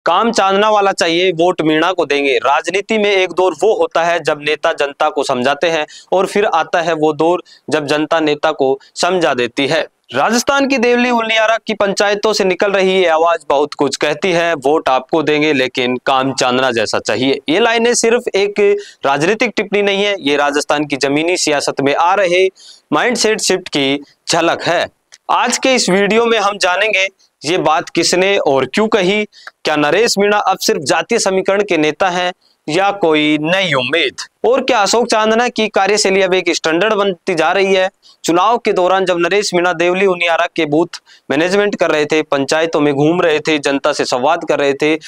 काम चांदना वाला चाहिए, वोट मीणा को देंगे। राजनीति में एक दौर वो होता है जब नेता जनता को समझाते हैं और फिर आता है वो दौर जब जनता नेता को समझा देती है। राजस्थान की देवली उनियारा की पंचायतों से निकल रही ये आवाज बहुत कुछ कहती है। वोट आपको देंगे लेकिन काम चांदना जैसा चाहिए। ये लाइनें सिर्फ एक राजनीतिक टिप्पणी नहीं है, ये राजस्थान की जमीनी सियासत में आ रहे माइंडसेट शिफ्ट की झलक है। आज के इस वीडियो में हम जानेंगे ये बात किसने और क्यों कही। क्या नरेश मीणा अब सिर्फ जातीय समीकरण के नेता हैं या कोई नई उम्मीद? और क्या अशोक चांदना की कार्यशैली अब एक स्टैंडर्ड बनती जा रही है? चुनाव के दौरान जब नरेश मीणा देवली उनियारा के बूथ मैनेजमेंट कर रहे थे, पंचायतों में घूम रहे थे, जनता से संवाद कर रहे थे,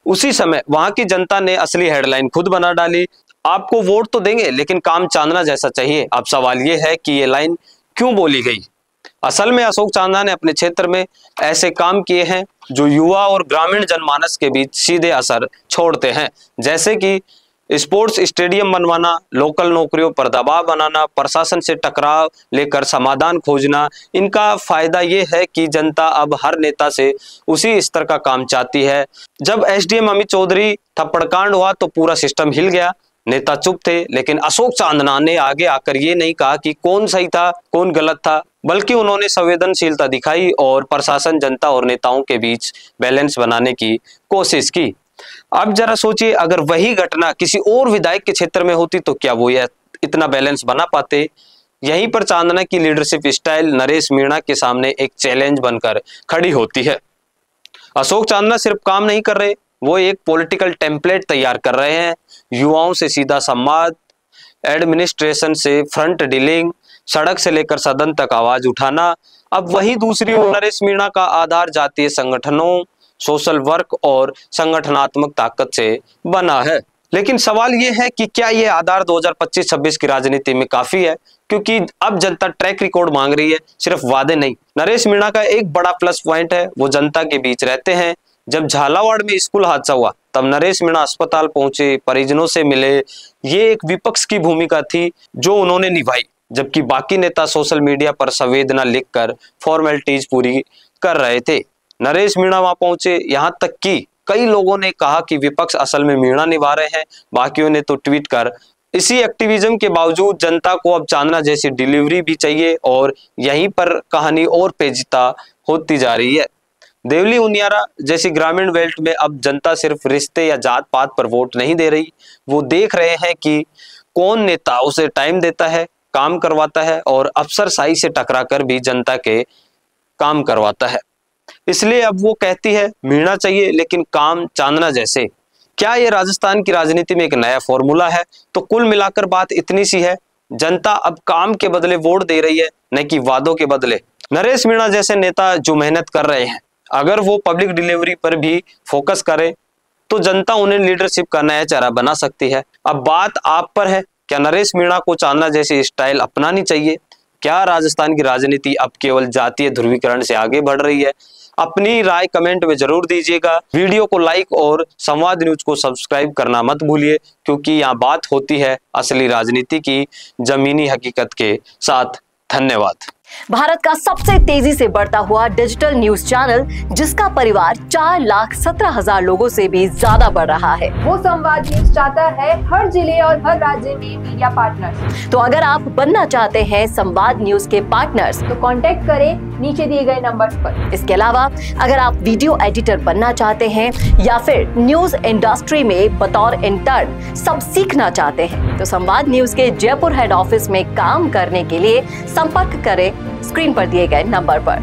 उसी समय वहां की जनता ने असली हेडलाइन खुद बना डाली, आपको वोट तो देंगे लेकिन काम चांदना जैसा चाहिए। अब सवाल ये है कि ये लाइन क्यों बोली गई? असल में अशोक चांदना ने अपने क्षेत्र में ऐसे काम किए हैं जो युवा और ग्रामीण जनमानस के बीच सीधे असर छोड़ते हैं, जैसे कि स्पोर्ट्स स्टेडियम बनवाना, लोकल नौकरियों पर दबाव बनाना, प्रशासन से टकराव लेकर समाधान खोजना। इनका फायदा ये है कि जनता अब हर नेता से उसी स्तर का काम चाहती है। जब एसडीएम अमित चौधरी थप्पड़कांड हुआ तो पूरा सिस्टम हिल गया, नेता चुप थे, लेकिन अशोक चांदना ने आगे आकर ये नहीं कहा कि कौन सही था कौन गलत था, बल्कि उन्होंने संवेदनशीलता दिखाई और प्रशासन, जनता और नेताओं के बीच बैलेंस बनाने की कोशिश की। अब जरा सोचिए, अगर वही घटना किसी और विधायक के क्षेत्र में होती तो क्या वो यह इतना बैलेंस बना पाते? यहीं पर चांदना की लीडरशिप स्टाइल नरेश मीणा के सामने एक चैलेंज बनकर खड़ी होती है। अशोक चांदना सिर्फ काम नहीं कर रहे, वो एक पॉलिटिकल टेम्पलेट तैयार कर रहे हैं। युवाओं से सीधा संवाद, एडमिनिस्ट्रेशन से फ्रंट डीलिंग, सड़क से लेकर सदन तक आवाज उठाना। अब वही दूसरी ओर नरेश मीणा का आधार जातीय संगठनों, सोशल वर्क और संगठनात्मक ताकत से बना है। लेकिन सवाल यह है कि क्या यह आधार 2025-26 की राजनीति में काफी है? क्योंकि अब जनता ट्रैक रिकॉर्ड मांग रही है, सिर्फ वादे नहीं। नरेश मीणा का एक बड़ा प्लस पॉइंट है, वो जनता के बीच रहते हैं। जब झालावाड़ में स्कूल हादसा हुआ तब नरेश मीणा अस्पताल पहुंचे, परिजनों से मिले। ये एक विपक्ष की भूमिका थी जो उन्होंने निभाई, जबकि बाकी नेता सोशल मीडिया पर संवेदना लिखकर फॉर्मेलिटीज पूरी कर रहे थे। नरेश मीणा वहां पहुंचे, यहां तक कि कई लोगों ने कहा कि विपक्ष असल में मीणा निभा रहे हैं, बाकियों ने तो ट्वीट कर। इसी एक्टिविज्म के बावजूद जनता को अब चांदना जैसी डिलीवरी भी चाहिए और यहीं पर कहानी और पेचीदा होती जा रही है। देवली उनियारा जैसी ग्रामीण बेल्ट में अब जनता सिर्फ रिश्ते या जात पात पर वोट नहीं दे रही, वो देख रहे हैं कि कौन नेता उसे टाइम देता है, काम करवाता है और अफसरशाही से टकरा कर भी जनता के काम करवाता है। इसलिए अब वो कहती है मीणा चाहिए लेकिन काम चांदना जैसे। क्या ये राजस्थान की राजनीति में एक नया फॉर्मूला है? तो कुल मिलाकर बात इतनी सी है, जनता अब काम के बदले वोट दे रही है, न कि वादों के बदले। नरेश मीणा जैसे नेता जो मेहनत कर रहे हैं, अगर वो पब्लिक डिलीवरी पर भी फोकस करें तो जनता उन्हें लीडरशिप का नया चेहरा बना सकती है। अब बात आप पर है, क्या नरेश मीणा को चांदना जैसी स्टाइल अपनानी चाहिए? क्या राजस्थान की राजनीति अब केवल जातीय ध्रुवीकरण से आगे बढ़ रही है? अपनी राय कमेंट में जरूर दीजिएगा। वीडियो को लाइक और संवाद न्यूज को सब्सक्राइब करना मत भूलिए, क्योंकि यहाँ बात होती है असली राजनीति की जमीनी हकीकत के साथ। धन्यवाद। भारत का सबसे तेजी से बढ़ता हुआ डिजिटल न्यूज चैनल, जिसका परिवार 4,17,000 लोगों से भी ज्यादा बढ़ रहा है। वो संवाद न्यूज चाहता है हर जिले और हर राज्य में मीडिया पार्टनर्स। तो अगर आप बनना चाहते हैं संवाद न्यूज के पार्टनर्स, तो कांटेक्ट करें नीचे दिए गए नंबर पर। इसके अलावा अगर आप वीडियो एडिटर बनना चाहते हैं या फिर न्यूज इंडस्ट्री में बतौर इंटर्न सब सीखना चाहते हैं, तो संवाद न्यूज के जयपुर हेड ऑफिस में काम करने के लिए संपर्क करें स्क्रीन पर दिए गए नंबर पर।